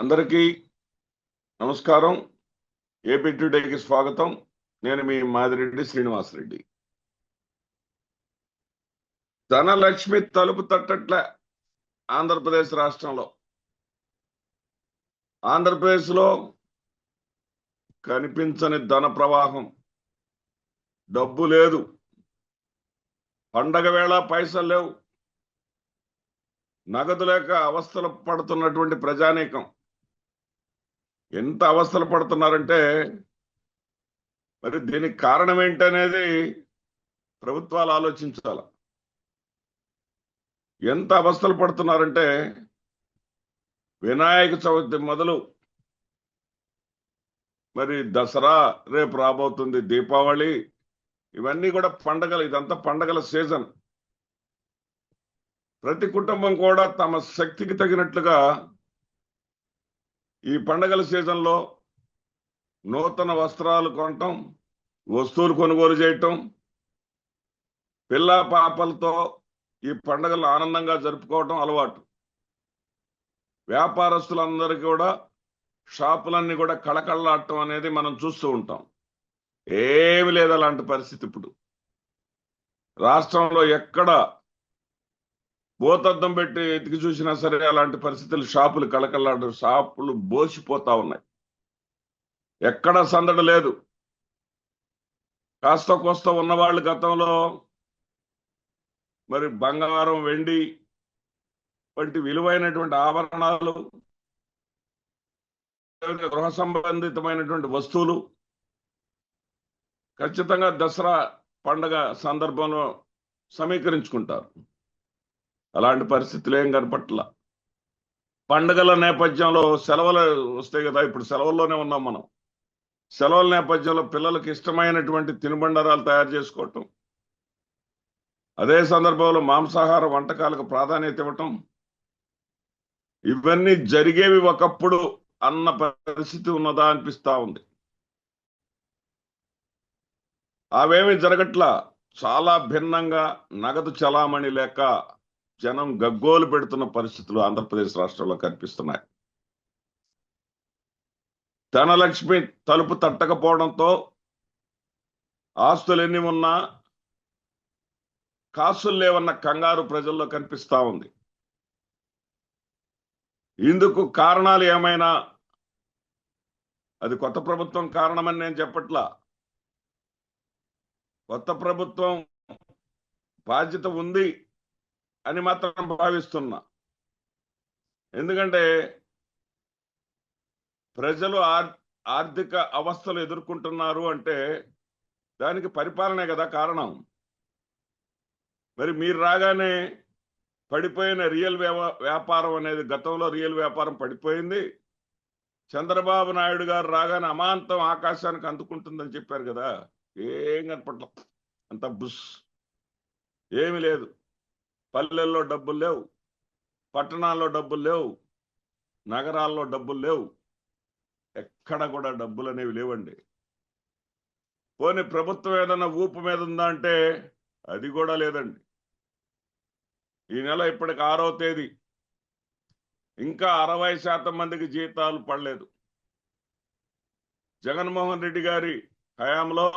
అందరికీ నమస్కారం. ఏపీ టుడేకి స్వాగతం. నేను మీ మాదిరెడ్డి శ్రీనివాసరెడ్డి. ధనలక్ష్మి తలుపు తట్టట్లే ఆంధ్రప్రదేశ్ రాష్ట్రంలో. ఆంధ్రప్రదేశ్లో కనిపించని ధన ప్రవాహం, డబ్బు లేదు, పండగ వేళ పైసలు లేవు, నగదు లేక అవస్థలు పడుతున్నటువంటి ప్రజానీకం. ఎంత అవస్థలు పడుతున్నారంటే మరి దీనికి కారణం ఏంటనేది ప్రభుత్వాలు ఆలోచించాల. ఎంత అవస్థలు పడుతున్నారంటే వినాయక చవితి మొదలు మరి దసరా, రేపు రాబోతుంది దీపావళి, ఇవన్నీ కూడా పండగలు. ఇదంతా పండగల సీజన్. ప్రతి కుటుంబం కూడా తమ శక్తికి తగినట్లుగా ఈ పండగల సీజన్లో నూతన వస్త్రాలు కొనటం, వస్తువులు కొనుగోలు చేయటం, పిల్ల పాపలతో ఈ పండగలు ఆనందంగా జరుపుకోవటం అలవాటు. వ్యాపారస్తులందరికీ కూడా షాపులన్నీ కూడా కళకళలాడటం అనేది మనం చూస్తూ ఉంటాం. ఏమి లేదు అలాంటి పరిస్థితి ఇప్పుడు రాష్ట్రంలో. ఎక్కడ భూతద్దం పెట్టి ఎతికి చూసినా సరే అలాంటి పరిస్థితులు. షాపులు కళకళలాడు, షాపులు బోసిపోతా ఉన్నాయి. ఎక్కడ సందడి లేదు. కాస్త కోస్త ఉన్నవాళ్ళు గతంలో మరి బంగారం, వెండి వంటి విలువైనటువంటి ఆభరణాలు, గృహ సంబంధితమైనటువంటి వస్తువులు ఖచ్చితంగా దసరా పండగ సందర్భంలో సమీకరించుకుంటారు. అలాంటి పరిస్థితులు ఏం కనపట్ల. పండుగల నేపథ్యంలో సెలవులు వస్తాయి కదా, ఇప్పుడు సెలవుల్లోనే ఉన్నాం మనం. సెలవుల నేపథ్యంలో పిల్లలకు ఇష్టమైనటువంటి తినుబండారాలు తయారు చేసుకోవటం, అదే సందర్భంలో మాంసాహార వంటకాలకు ప్రాధాన్యత ఇవ్వటం, ఇవన్నీ జరిగేవి ఒకప్పుడు అన్న పరిస్థితి ఉన్నదా అనిపిస్తా ఉంది. అవేమి జరగట్లా. చాలా భిన్నంగా నగదు చలామణి లేక జనం గగ్గోలు పెడుతున్న పరిస్థితులు ఆంధ్రప్రదేశ్ రాష్ట్రంలో కనిపిస్తున్నాయి. ధనలక్ష్మి తలుపు తట్టకపోవడంతో ఆస్తులు ఎన్ని ఉన్నా కాసులు లేవన్న కంగారు ప్రజల్లో కనిపిస్తా ఉంది. ఇందుకు కారణాలు ఏమైనా అది కొత్త ప్రభుత్వం కారణమని నేను చెప్పట్లా. కొత్త ప్రభుత్వం బాధ్యత ఉంది అని మాత్రం భావిస్తున్నా. ఎందుకంటే ప్రజలు ఆర్థిక అవస్థలు ఎదుర్కొంటున్నారు అంటే దానికి పరిపాలనే కదా కారణం. మరి మీరు రాగానే పడిపోయిన రియల్ వ్యాపారం అనేది, గతంలో రియల్ వ్యాపారం పడిపోయింది. చంద్రబాబు నాయుడు గారు రాగానే అమాంతం ఆకాశానికి అందుకుంటుందని చెప్పారు కదా, ఏం కనపట్ల. అంత బుస్, ఏమి లేదు. పల్లెల్లో డబ్బులు లేవు, పట్టణాల్లో డబ్బులు లేవు, నగరాల్లో డబ్బులు లేవు. ఎక్కడ కూడా డబ్బులు అనేవి లేవండి. పోనీ ప్రభుత్వం ఏదన్నా ఊపు మీద ఉందా అంటే అది కూడా లేదండి. ఈ నెల ఇప్పటికి 6వ తేదీ, ఇంకా 60% మందికి జీతాలు పడలేదు. జగన్మోహన్ రెడ్డి గారి హయాంలో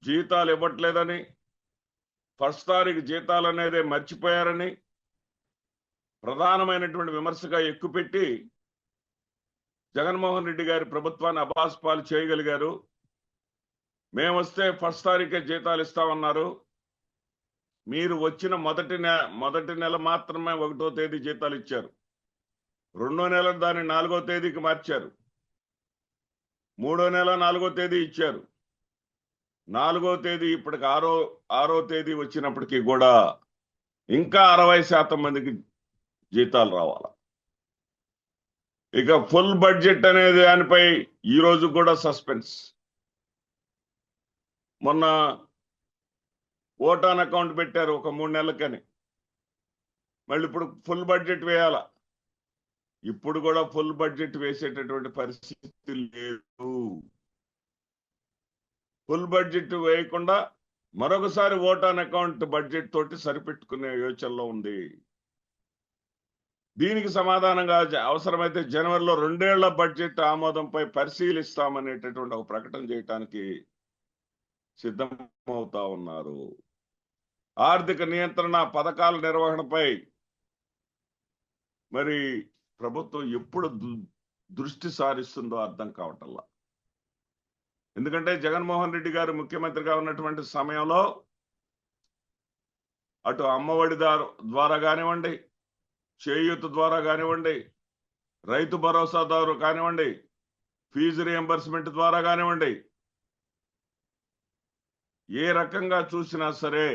జీతాలు ఇవ్వట్లేదని, ఫస్ట్ తారీఖు జీతాలు అనేది మర్చిపోయారని ప్రధానమైనటువంటి విమర్శగా ఎక్కుపెట్టి జగన్మోహన్ రెడ్డి గారి ప్రభుత్వాన్ని అబాస్పాలు చేయగలిగారు. మేము వస్తే ఫస్ట్ తారీఖే జీతాలు ఇస్తామన్నారు. మీరు వచ్చిన మొదటి నెల మాత్రమే 1వ తేదీ జీతాలు ఇచ్చారు. 2వ నెల దాన్ని 4వ తేదీకి మార్చారు. 3వ నెల 4వ తేదీ ఇచ్చారు. 4వ తేదీ ఇప్పటికి 6వ తేదీ వచ్చినప్పటికీ కూడా ఇంకా 60% మందికి జీతాలు రావాలి. ఇక ఫుల్ బడ్జెట్ అనేది దానిపై ఈ రోజు కూడా సస్పెన్స్. మొన్న ఓటాన్ అకౌంట్ పెట్టారు ఒక 3 నెలలకని, మళ్ళీ ఇప్పుడు ఫుల్ బడ్జెట్ వేయాల. ఇప్పుడు కూడా ఫుల్ బడ్జెట్ వేసేటటువంటి పరిస్థితి లేదు. ఫుల్ బడ్జెట్ వేయకుండా మరొకసారి ఓటాన్ అకౌంట్ బడ్జెట్ తోటి సరిపెట్టుకునే యోచనలో ఉంది. దీనికి సమాధానంగా అవసరమైతే జనవరిలో 2 ఏళ్ల బడ్జెట్ ఆమోదంపై పరిశీలిస్తామనేటటువంటి ఒక ప్రకటన చేయడానికి సిద్ధమవుతా ఉన్నారు. ఆర్థిక నియంత్రణ పథకాల నిర్వహణపై మరి ప్రభుత్వం ఎప్పుడు దృష్టి సారిస్తుందో అర్థం కావటంలా. ఎందుకంటే జగన్మోహన్ రెడ్డి గారు ముఖ్యమంత్రిగా ఉన్నటువంటి సమయంలో అటు అమ్మఒడి ద్వారా కానివ్వండి, చేయూత ద్వారా కానివ్వండి, రైతు భరోసా ద్వారా కానివ్వండి, ఫీజు రియంబర్స్మెంట్ ద్వారా కానివ్వండి, ఏ రకంగా చూసినా సరే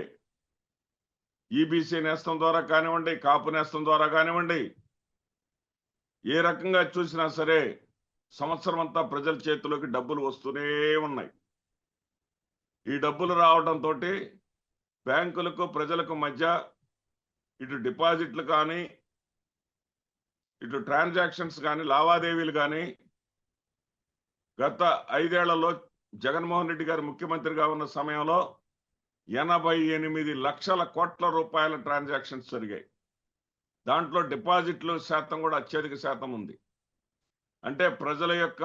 ఈబీసీ నేస్తం ద్వారా కానివ్వండి, కాపు నేస్తం ద్వారా కానివ్వండి, ఏ రకంగా చూసినా సరే సంవత్సరం అంతా ప్రజల చేతిలోకి డబ్బులు వస్తూనే ఉన్నాయి. ఈ డబ్బులు రావడంతో బ్యాంకులకు ప్రజలకు మధ్య ఇటు డిపాజిట్లు కానీ, ఇటు ట్రాన్సాక్షన్స్ కానీ, లావాదేవీలు కానీ గత 5 ఏళ్లలో జగన్మోహన్ రెడ్డి గారు ముఖ్యమంత్రిగా ఉన్న సమయంలో 88 లక్షల కోట్ల రూపాయల ట్రాన్సాక్షన్స్ జరిగాయి. దాంట్లో డిపాజిట్లు శాతం కూడా అత్యధిక శాతం ఉంది. అంటే ప్రజల యొక్క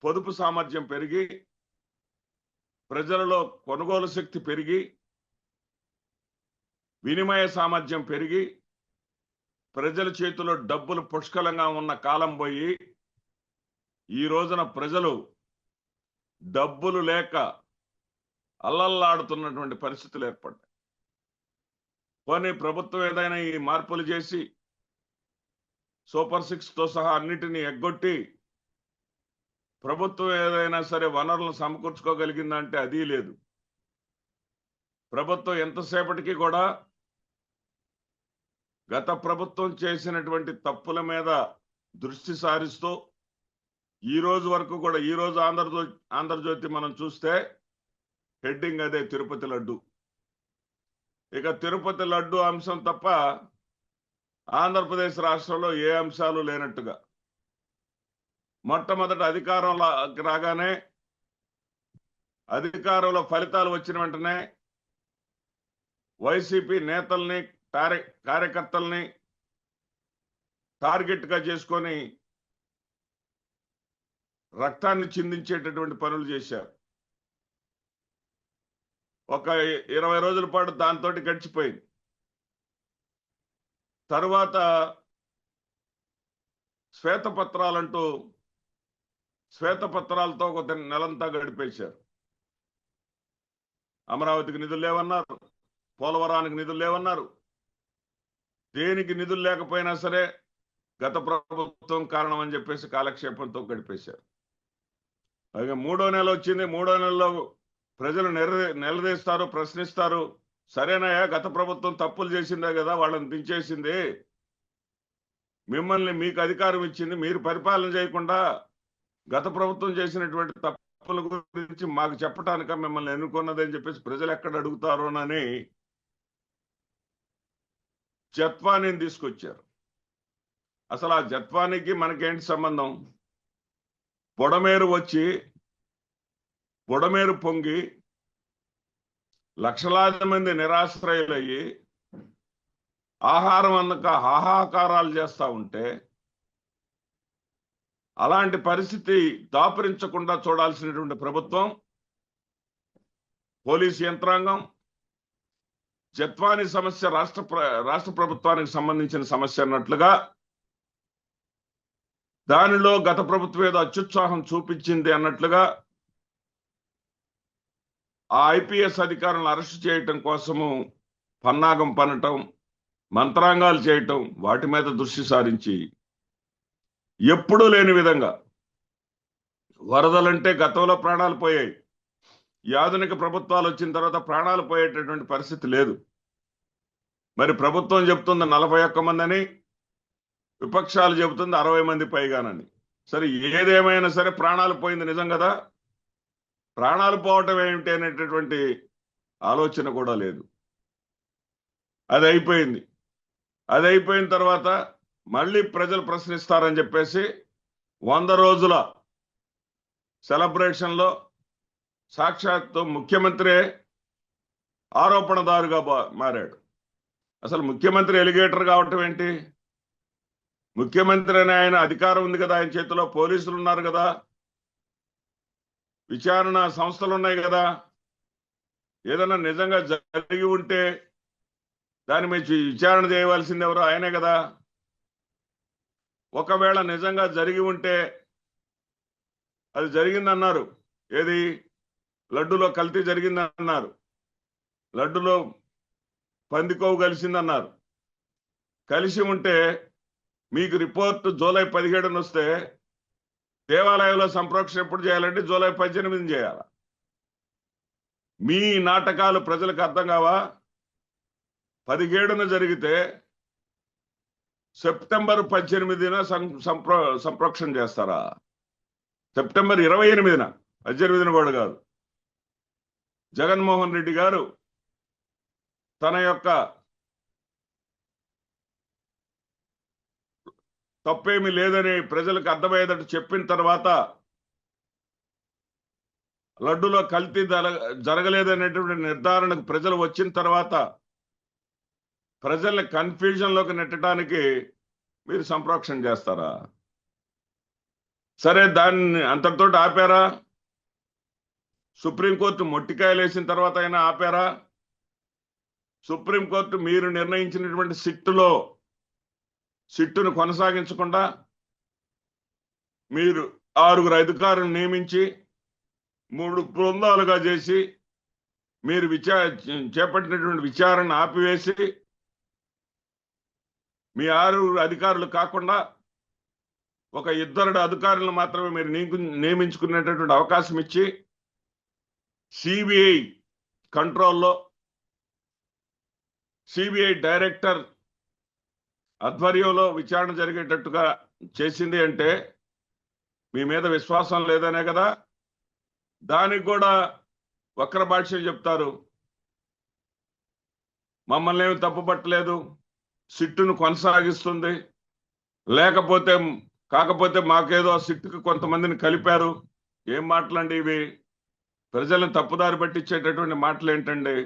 పొదుపు సామర్థ్యం పెరిగి, ప్రజలలో కొనుగోలు శక్తి పెరిగి, వినిమయ సామర్థ్యం పెరిగి, ప్రజల చేతిలో డబ్బులు పుష్కలంగా ఉన్న కాలం పోయి ఈ రోజున ప్రజలు డబ్బులు లేక అల్లల్లాడుతున్నటువంటి పరిస్థితులు ఏర్పడ్డాయి. పోనీ ప్రభుత్వం ఏదైనా ఈ మార్పులు చేసి సూపర్ 6తో సహా అన్నిటినీ ఎగ్గొట్టి ప్రభుత్వం ఏదైనా సరే వనరులను సమకూర్చుకోగలిగిందంటే అది లేదు. ప్రభుత్వం ఎంతసేపటికి కూడా గత ప్రభుత్వం చేసినటువంటి తప్పుల మీద దృష్టి సారిస్తూ ఈ రోజు వరకు కూడా, ఈ రోజు ఆంధ్రజ్యోతి మనం చూస్తే హెడ్డింగ్ అదే, తిరుపతి లడ్డు. ఇక తిరుపతి లడ్డు అంశం తప్ప ఆంధ్రప్రదేశ్ రాష్ట్రంలో ఏ అంశాలు లేనట్టుగా. మొట్టమొదట అధికారంలోకి రాగానే, అధికారంలో ఫలితాలు వచ్చిన వెంటనే వైసీపీ నేతల్ని, కార్యకర్తల్ని టార్గెట్ గా చేసుకొని రక్తాన్ని చిందించేటటువంటి పనులు చేశారు. ఒక 20 రోజుల పాటు దాంతో గడిచిపోయింది. తరువాత శ్వేతపత్రాలతో ఒక నెలంతా గడిపేశారు. అమరావతికి నిధులు లేవన్నారు, పోలవరానికి నిధులు లేవన్నారు. దేనికి నిధులు లేకపోయినా సరే గత ప్రభుత్వం కారణం అని చెప్పేసి కాలక్షేపంతో గడిపేశారు. అలాగే 3వ నెల వచ్చింది. 3వ నెలలో ప్రజలు నిలదీస్తారు, ప్రశ్నిస్తారు. సరేనయ్యా, గత ప్రభుత్వం తప్పులు చేసిందే కదా, వాళ్ళని దించేసింది, మిమ్మల్ని మీకు అధికారం ఇచ్చింది, మీరు పరిపాలన చేయకుండా గత ప్రభుత్వం చేసినటువంటి తప్పుల గురించి మాకు చెప్పటానిక మిమ్మల్ని ఎన్నుకున్నదని చెప్పేసి ప్రజలు ఎక్కడ అడుగుతారోనని జత్వానీని తీసుకొచ్చారు. అసలు ఆ జత్వానీకి మనకేంటి సంబంధం? బుడమేరు పొంగి లక్షలాది మంది నిరాశ్రయులయ్యి ఆహారం అందక హాహాకారాలు చేస్తా ఉంటే, అలాంటి పరిస్థితి దాపురించకుండా చూడాల్సినటువంటి ప్రభుత్వం, పోలీసు యంత్రాంగం, జత్వానీ సమస్య రాష్ట్ర ప్రభుత్వానికి సంబంధించిన సమస్య అన్నట్లుగా దానిలో గత ప్రభుత్వం ఏదో అత్యుత్సాహం చూపించింది అన్నట్లుగా ఆ ఐపీఎస్ అధికారులను అరెస్ట్ చేయటం కోసము పన్నాగం పనటం, మంత్రాంగాలు చేయటం, వాటి మీద దృష్టి సారించి ఎప్పుడూ లేని విధంగా వరదలంటే గతంలో ప్రాణాలు పోయాయి. ఈ ఆధునిక ప్రభుత్వాలు వచ్చిన తర్వాత ప్రాణాలు పోయేటటువంటి పరిస్థితి లేదు. మరి ప్రభుత్వం చెబుతుంది 41 మంది అని, విపక్షాలు చెబుతుంది 60 మంది పైగానని. సరే, ఏదేమైనా సరే ప్రాణాలు పోయింది నిజం కదా. ప్రాణాలు పోవటం ఏమిటి అనేటటువంటి ఆలోచన కూడా లేదు. అది అయిపోయింది. అది అయిపోయిన తర్వాత మళ్ళీ ప్రజలు ప్రశ్నిస్తారని చెప్పేసి 100 రోజుల సెలబ్రేషన్లో సాక్షాత్తు ముఖ్యమంత్రి ఆరోపణదారుగా మారాడు. అసలు ముఖ్యమంత్రి ఎలిగేటర్ కావటం ఏంటి? ముఖ్యమంత్రి అనే ఆయన అధికారం ఉంది కదా, ఆయన చేతిలో పోలీసులు ఉన్నారు కదా, విచారణ సంస్థలు ఉన్నాయి కదా. ఏదైనా నిజంగా జరిగి ఉంటే దాని మీద విచారణ చేయవలసింది ఎవరు? ఆయనే కదా. ఒకవేళ నిజంగా జరిగి ఉంటే అది జరిగిందన్నారు. ఏది? లడ్డులో కల్తీ జరిగిందన్నారు, లడ్డులో పందికోవు కలిసిందన్నారు. కలిసి ఉంటే మీకు రిపోర్ట్ జూలై 17 వస్తే దేవాలయంలో సంప్రోక్షణ ఎప్పుడు చేయాలంటే జూలై 18 చేయాల. మీ నాటకాలు ప్రజలకు అర్థం కావా? 17 జరిగితే సెప్టెంబర్ 18 సంప్రోక్షణ చేస్తారా? సెప్టెంబర్ 28 18 కూడా కాదు. జగన్మోహన్ రెడ్డి గారు తన యొక్క తప్పేమీ లేదని ప్రజలకు అర్థమయ్యేటట్టు చెప్పిన తర్వాత, లడ్డులో కల్తీ జరగలేదనేటువంటి నిర్ధారణకు ప్రజలు వచ్చిన తర్వాత ప్రజల్ని కన్ఫ్యూజన్ లోకి నెట్టడానికి మీరు సంప్రోక్షణ చేస్తారా? సరే, దాన్ని అంతటితో ఆపారా? సుప్రీంకోర్టు మొట్టికాయలు వేసిన తర్వాత అయినా ఆపారా? సుప్రీంకోర్టు మీరు నిర్ణయించినటువంటి సిట్టును కొనసాగించకుండా మీరు 6 అధికారులను నియమించి 3 బృందాలుగా చేసి మీరు చేపట్టినటువంటి విచారణ ఆపివేసి మీ 6 అధికారులు కాకుండా ఒక 2 అధికారులను మాత్రమే మీరు నియమించుకునేటటువంటి అవకాశం ఇచ్చి సిబిఐ కంట్రోల్లో సిబిఐ డైరెక్టర్ ఆధ్వర్యంలో విచారణ జరిగేటట్టుగా చేసింది అంటే మీ మీద విశ్వాసం లేదనే కదా. దానికి కూడా వక్ర భాష్యం చెప్తారు. మమ్మల్ని ఏమి తప్పుపట్టలేదు, సిట్టును కొనసాగిస్తుంది, కాకపోతే మాకేదో సిట్టుకు కొంతమందిని కలిపారు. ఏం మాటలండి ఇవి? ప్రజలను తప్పుదారి పట్టించేటటువంటి మాటలు ఏంటండి?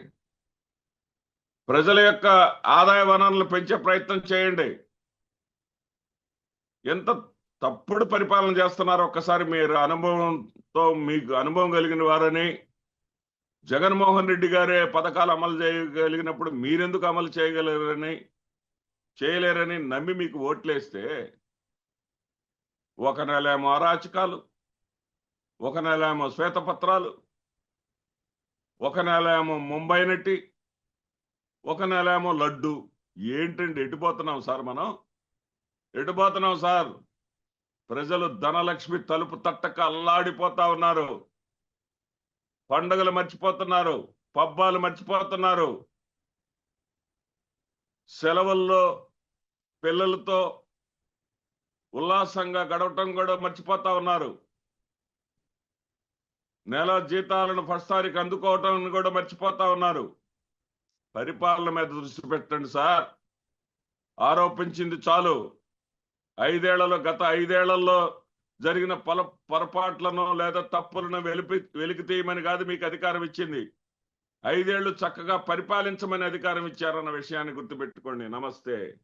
ప్రజల యొక్క ఆదాయ వనరులు పెంచే ప్రయత్నం చేయండి. ఎంత తప్పుడు పరిపాలన చేస్తున్నారో ఒక్కసారి మీరు మీకు అనుభవం కలిగిన వారని, జగన్మోహన్ రెడ్డి గారే పథకాలు అమలు చేయగలిగినప్పుడు మీరెందుకు అమలు చేయలేరని నమ్మి మీకు ఓట్లేస్తే, ఒక నెల ఏమో అరాచకాలు, ఒక నెల ఏమో శ్వేతపత్రాలు, ఒక నెల ఏమో ముంబై నటి, ఒక నెల ఏమో లడ్డు. ఏంటండి ఎటుపోతున్నాం సార్? మనం ఎటుపోతున్నాం సార్? ప్రజలు ధనలక్ష్మి తలుపు తట్టక అల్లాడిపోతా ఉన్నారు. పండుగలు మర్చిపోతున్నారు, పబ్బాలు మర్చిపోతున్నారు, సెలవుల్లో పిల్లలతో ఉల్లాసంగా గడవటం కూడా మర్చిపోతా ఉన్నారు. నెల జీతాలను ఫస్ట్ తారీఖు అందుకోవటం కూడా మర్చిపోతా ఉన్నారు. పరిపాలన మీద దృష్టి పెట్టండి సార్. ఆరోపించింది చాలు. గత 5 ఏళ్లలో జరిగిన పొరపాట్లను లేదా తప్పులను వెలికి తీయమని కాదు మీకు అధికారం ఇచ్చింది. 5 ఏళ్లు చక్కగా పరిపాలించమని అధికారం ఇచ్చారన్న విషయాన్ని గుర్తుపెట్టుకోండి. నమస్తే.